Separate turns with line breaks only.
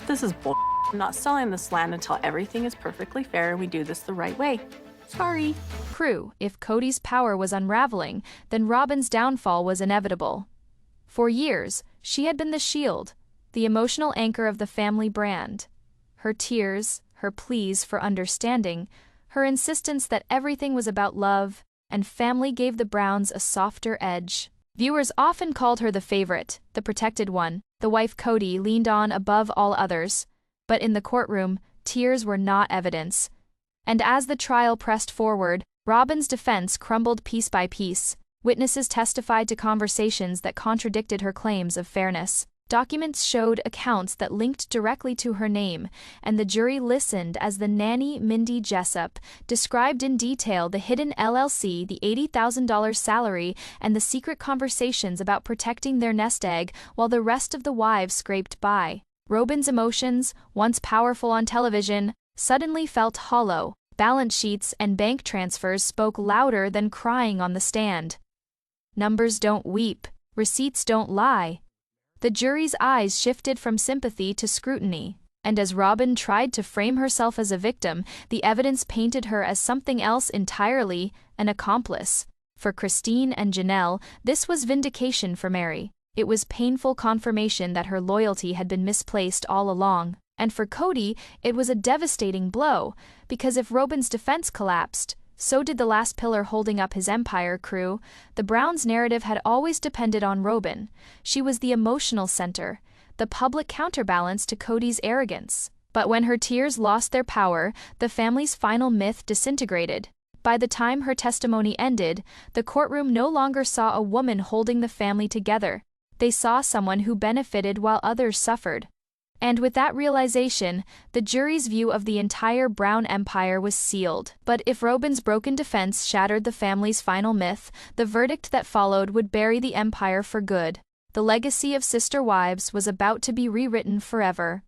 This is bull. I'm not selling this land until everything is perfectly fair and we do this the right way. Sorry.
Crew, if Cody's power was unraveling, then Robin's downfall was inevitable. For years, she had been the shield, the emotional anchor of the family brand. Her tears, her pleas for understanding, her insistence that everything was about love and family gave the Browns a softer edge. Viewers often called her the favorite, the protected one, the wife Cody leaned on above all others. But in the courtroom, tears were not evidence. And as the trial pressed forward, Robin's defense crumbled piece by piece. Witnesses testified to conversations that contradicted her claims of fairness. Documents showed accounts that linked directly to her name, and the jury listened as the nanny Mindy Jessup described in detail the hidden LLC, the $80,000 salary, and the secret conversations about protecting their nest egg while the rest of the wives scraped by. Robin's emotions, once powerful on television, suddenly felt hollow. Balance sheets and bank transfers spoke louder than crying on the stand. Numbers don't weep, receipts don't lie. The jury's eyes shifted from sympathy to scrutiny, and as Robin tried to frame herself as a victim, the evidence painted her as something else entirely, an accomplice. For Christine and Janelle, this was vindication for Mary. It was painful confirmation that her loyalty had been misplaced all along. And for Cody, it was a devastating blow, because if Robin's defense collapsed, so did the last pillar holding up his empire. Crew. The Browns' narrative had always depended on Robin. She was the emotional center, the public counterbalance to Cody's arrogance. But when her tears lost their power, the family's final myth disintegrated. By the time her testimony ended, the courtroom no longer saw a woman holding the family together. They saw someone who benefited while others suffered. And with that realization, the jury's view of the entire Brown empire was sealed. But if Robin's broken defense shattered the family's final myth, the verdict that followed would bury the empire for good. The legacy of Sister Wives was about to be rewritten forever.